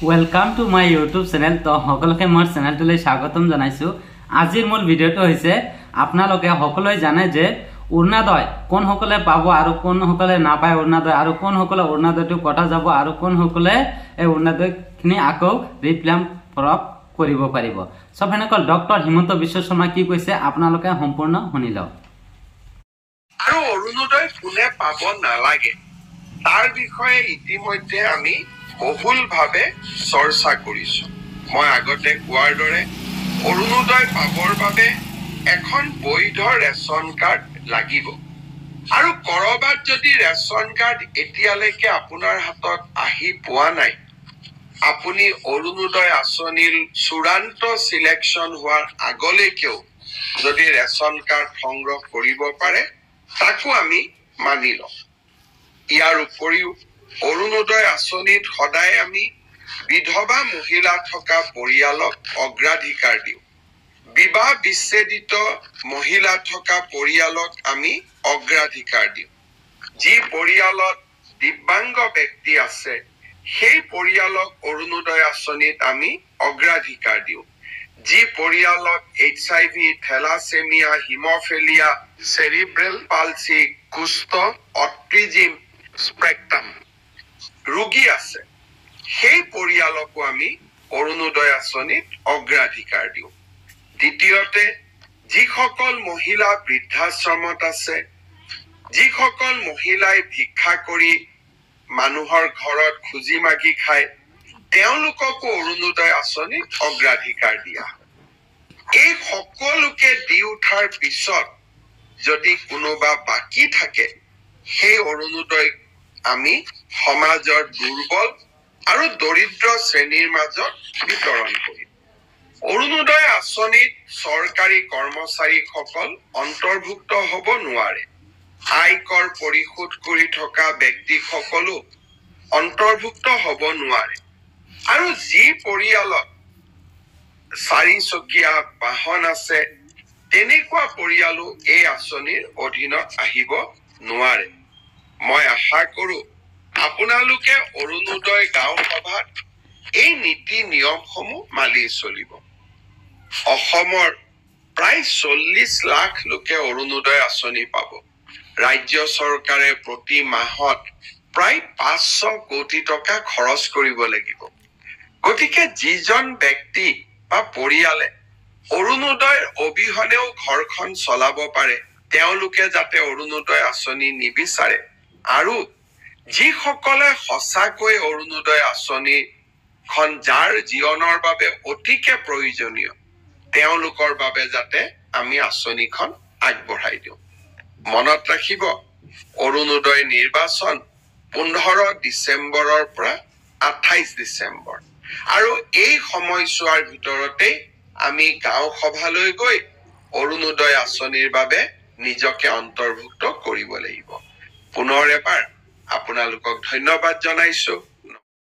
Welcome to my YouTube channel. তো সকলকে মোৰ চেনেলটোলৈ স্বাগতম জনাইছো। আজিৰ মূল ভিডিঅ'টো হৈছে আপোনালোকে সকলোৱে জানে যে অৰুণোদয় কোন সকলে পাব আৰু কোন সকলে নাপায় অৰুণোদয়, আৰু কোন সকলে অৰুণোদয়টো কটা যাব আৰু কোন সকলে এই অৰুণোদয়খিনি আকৌ ৰিক্লেইম কৰিব পাৰিব। সব সেনেকৈ ডক্টৰ হিমন্ত বিশ্ব শৰ্মা কি কৈছে আপোনালোকে সম্পূৰ্ণ শুনি লওক। আৰু অৰুণোদয় কোনে পাব নালাগে তাৰ বিষয়ে ইতিমধ্যে আমি বহুলভাৱে চৰ্চা কৰিছো। মই আগতে কোৱাৰ দৰে অৰুণোদয় পাবৰ বাবে এখন বৈধ ৰেচন কাৰ্ড লাগিব, আৰু কৰবাত যদি ৰেচন কাৰ্ড এতিয়ালৈকে আপোনাৰ হাতত আহি পোৱা নাই, আপুনি অৰুণোদয় আঁচনিৰ চূড়ান্ত চিলেকশ্যন হোৱাৰ আগলৈকেও যদি ৰেচন কাৰ্ড সংগ্ৰহ কৰিব পাৰে তাকো আমি মানি লওঁ। ইয়াৰ উপৰিও অৰুণোদয় আঁচনিত সদায় আমি বিধৱা মহিলা থকা পৰিয়ালক অগ্ৰাধিকাৰ দিওঁ। বিবাহ বিচ্ছেদিত মহিলা থকা পৰিয়ালক আমি অগ্ৰাধিকাৰ দিওঁ। যি পৰিয়ালত দিব্যাংগ ব্যক্তি আছে সেই পৰিয়ালক অৰুণোদয় আঁচনিত আমি অগ্ৰাধিকাৰ দিওঁ। যি পৰিয়ালত HIV, থেলাছেমিয়া, হিমফেলিয়া, চেৰিব্ৰেল পালচি, কুষ্ঠ, অটিজিম স্পেক্ট্ৰাম ৰোগী আছে সেই পৰিয়ালকো আমি অৰুণোদয় আঁচনিত অগ্ৰাধিকাৰ দিওঁ। দ্বিতীয়তে, যিসকল মহিলা বৃদ্ধাশ্ৰমত আছে, যিসকল মহিলাই ভিক্ষা কৰি মানুহৰ ঘৰত খুজি মাগি খায়, তেওঁলোককো অৰুণোদয় আঁচনিত অগ্ৰাধিকাৰ দিয়া। এই সকলোকে দি উঠাৰ পিছত যদি কোনোবা বাকী থাকে সেই অৰুণোদয় আমি সমাজৰ দুৰ্বল আৰু দৰিদ্ৰ শ্ৰেণীৰ মাজত বিতৰণ কৰিম। অৰুণোদয় আঁচনিত চৰকাৰী কৰ্মচাৰীসকল অন্তৰ্ভুক্ত হ'ব নোৱাৰে। আয়কৰ পৰিশোধ কৰি থকা ব্যক্তিসকলো অন্তৰ্ভুক্ত হ'ব নোৱাৰে। আৰু যি পৰিয়ালত 4 চকীয়া বাহন আছে তেনেকুৱা পৰিয়ালো এই আঁচনিৰ অধীনত আহিব নোৱাৰে। মই আশা কৰো আপোনালোকে অৰুণোদয় গাঁও সভাত এই নীতি নিয়মসমূহ মানি চলিব। অসমৰ প্ৰায় 40 লাখ লোকে অৰুণোদয় আঁচনি পাব। ৰাজ্য চৰকাৰে প্ৰতি মাহত প্ৰায় 500 কোটি টকা খৰচ কৰিব লাগিব। গতিকে যিজন ব্যক্তি বা পৰিয়ালে অৰুণোদয়ৰ অবিহনেও ঘৰখন চলাব পাৰে তেওঁলোকে যাতে অৰুণোদয় আঁচনি নিবিচাৰে, আৰু যিসকলে সঁচাকৈ অৰুণোদয় আঁচনিখন যাৰ জীৱনৰ বাবে অতিকে প্ৰয়োজনীয় তেওঁলোকৰ বাবে যাতে আমি আঁচনিখন আগবঢ়াই দিওঁ। মনত ৰাখিব, অৰুণোদয় নিৰ্বাচন 15 ডিচেম্বৰৰ পৰা 28 ডিচেম্বৰ, আৰু এই সময়ছোৱাৰ ভিতৰতেই আমি গাঁও সভালৈ গৈ অৰুণোদয় আঁচনিৰ বাবে নিজকে অন্তৰ্ভুক্ত কৰিব লাগিব। পুনৰ এবাৰ আপোনালোকক ধন্যবাদ জনাইছো।